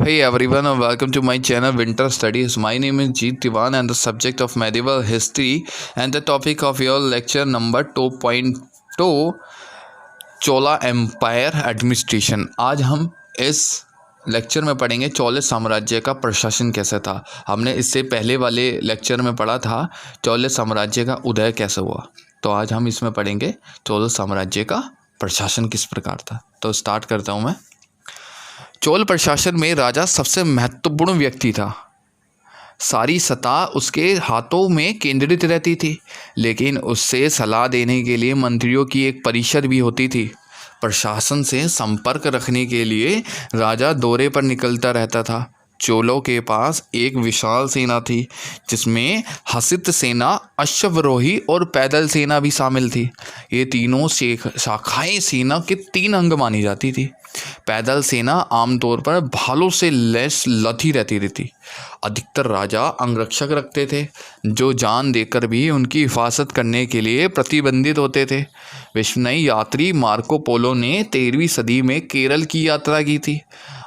Hey everyone and welcome to my channel Winter Studies. My name is Jeet Tiwan and the subject of medieval history and the topic of your lecture number 2.2 Chola empire administration. आज हम इस lecture में पढ़ेंगे चौल साम्राज्य का प्रशासन कैसे था। हमने इससे पहले वाले लेक्चर में पढ़ा था चौल साम्राज्य का उदय कैसे हुआ, तो आज हम इसमें पढ़ेंगे चौल साम्राज्य का प्रशासन किस प्रकार था। तो स्टार्ट करता हूँ मैं। चोल प्रशासन में राजा सबसे महत्वपूर्ण व्यक्ति था। सारी सत्ता उसके हाथों में केंद्रित रहती थी, लेकिन उससे सलाह देने के लिए मंत्रियों की एक परिषद भी होती थी। प्रशासन से संपर्क रखने के लिए राजा दौरे पर निकलता रहता था। चोलों के पास एक विशाल सेना थी, जिसमें हसित सेना, अश्वरोही और पैदल सेना भी शामिल थी। ये तीनों शाखाएं सेना के 3 अंग मानी जाती थी। पैदल सेना आमतौर पर भालों से लैस लथी रहती थी। अधिकतर राजा अंगरक्षक रखते थे, जो जान देकर भी उनकी हिफाजत करने के लिए प्रतिबंधित होते थे। विश्वनयी यात्री मार्को पोलो ने 13वीं सदी में केरल की यात्रा की थी।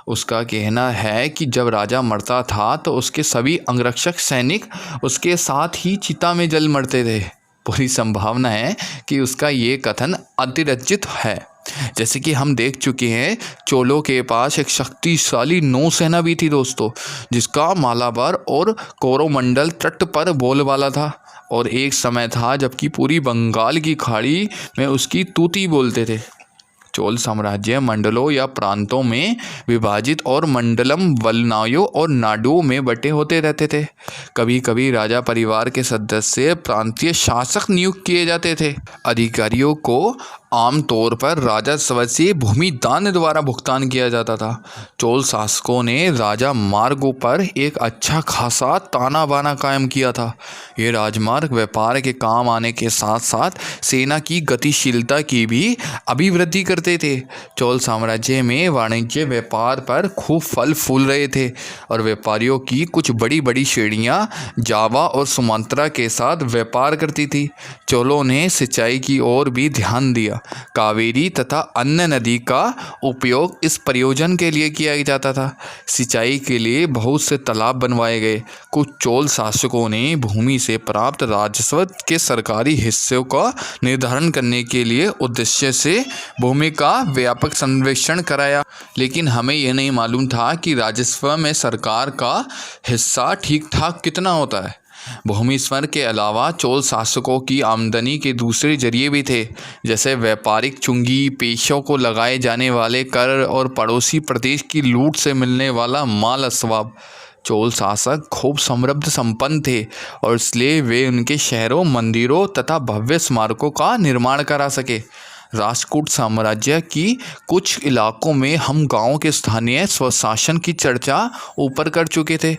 उसका कहना है कि जब राजा मरता था तो उसके सभी अंगरक्षक सैनिक उसके साथ ही चिता में जल मरते थे। पूरी संभावना है कि उसका ये कथन अतिरंजित है। जैसे कि हम देख चुके हैं, चोलों के पास एक शक्तिशाली नौसेना भी थी दोस्तों, जिसका मालाबार और कोरोमंडल तट पर बोलबाला था। और एक समय था जबकि पूरी बंगाल की खाड़ी में उसकी तूती बोलते थे। चोल साम्राज्य मंडलों या प्रांतों में विभाजित और मंडलम वलनायों और नाडुओं में बटे होते रहते थे। कभी कभी राजा परिवार के सदस्य प्रांतीय शासक नियुक्त किए जाते थे। अधिकारियों को आमतौर पर राजस्व से भूमि दान द्वारा भुगतान किया जाता था। चोल शासकों ने राजा मार्गों पर एक अच्छा खासा ताना बाना कायम किया था। ये राजमार्ग व्यापार के काम आने के साथ साथ सेना की गतिशीलता की भी अभिवृद्धि करते थे। चोल साम्राज्य में वाणिज्य व्यापार पर खूब फल फूल रहे थे और व्यापारियों की कुछ बड़ी बड़ी श्रेणियां जावा और सुमात्रा के साथ व्यापार करती थी। चोलों ने सिंचाई की ओर भी ध्यान दिया। कावेरी तथा अन्य नदी का उपयोग इस प्रयोजन के लिए किया जाता था। सिंचाई के लिए बहुत से तालाब बनवाए गए। कुछ चोल शासकों ने भूमि से प्राप्त राजस्व के सरकारी हिस्सों का निर्धारण करने के लिए उद्देश्य से भूमि का व्यापक सर्वेक्षण कराया, लेकिन हमें यह नहीं मालूम था कि राजस्व में सरकार का हिस्सा ठीक ठाक कितना होता है। भूमि स्वर के अलावा चोल शासकों की आमदनी के दूसरे जरिए भी थे, जैसे व्यापारिक चुंगी, पेशों को लगाए जाने वाले कर और पड़ोसी प्रदेश की लूट से मिलने वाला माल अस्वाब। चोल शासक खूब समृद्ध संपन्न थे और इसलिए वे उनके शहरों, मंदिरों तथा भव्य स्मारकों का निर्माण करा सके। राष्ट्रकूट साम्राज्य की कुछ इलाकों में हम गांवों के स्थानीय स्वशासन की चर्चा ऊपर कर चुके थे।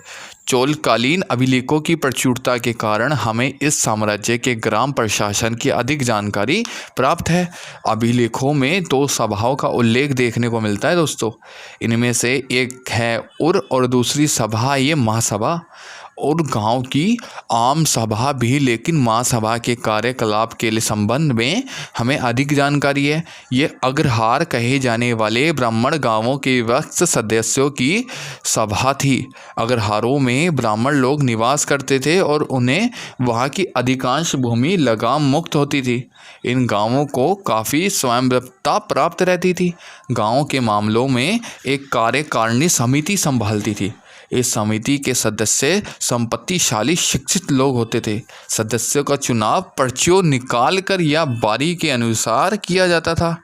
चोलकालीन अभिलेखों की प्रचुरता के कारण हमें इस साम्राज्य के ग्राम प्रशासन की अधिक जानकारी प्राप्त है। अभिलेखों में 2 सभाओं का उल्लेख देखने को मिलता है दोस्तों। इनमें से एक है उर और दूसरी सभा ये महासभा और गांव की आम सभा भी, लेकिन महासभा के कार्यकलाप के लिए संबंध में हमें अधिक जानकारी है। ये अग्रहार कहे जाने वाले ब्राह्मण गांवों के वक्त सदस्यों की सभा थी। अग्रहारों में ब्राह्मण लोग निवास करते थे और उन्हें वहाँ की अधिकांश भूमि लगाम मुक्त होती थी। इन गांवों को काफ़ी स्वायत्तता प्राप्त रहती थी। गाँव के मामलों में एक कार्यकारिणी समिति संभालती थी। इस समिति के सदस्य संपत्तिशाली शिक्षित लोग होते थे। सदस्यों का चुनाव पर्चियों निकाल कर या बारी के अनुसार किया जाता था।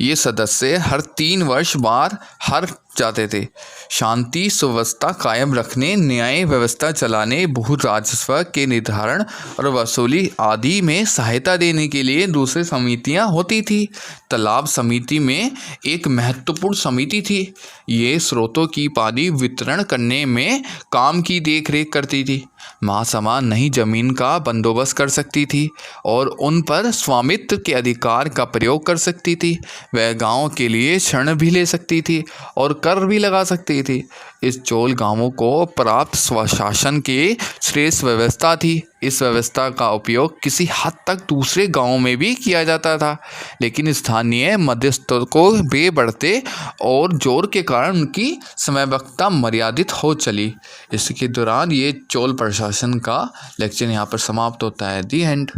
ये सदस्य हर 3 वर्ष बाद हर जाते थे। शांति सुव्यवस्था कायम रखने, न्याय व्यवस्था चलाने, भू राजस्व के निर्धारण और वसूली आदि में सहायता देने के लिए दूसरी समितियां होती थी। तालाब समिति में एक महत्वपूर्ण समिति थी। ये स्रोतों की पानी वितरण करने में काम की देखरेख करती थी। महासभा नई जमीन का बंदोबस्त कर सकती थी और उन पर स्वामित्व के अधिकार का प्रयोग कर सकती थी। वह गांव के लिए ऋण भी ले सकती थी और कर भी लगा सकती थी। इस चोल गांवों को प्राप्त स्वशासन की श्रेष्ठ व्यवस्था थी। इस व्यवस्था का उपयोग किसी हद तक दूसरे गांवों में भी किया जाता था, लेकिन स्थानीय मध्यस्थों को बढ़ते और जोर के कारण उनकी समयबद्धता मर्यादित हो चली। इसके दौरान ये चोल प्रशासन का लेक्चर यहाँ पर समाप्त होता है। दी एंड।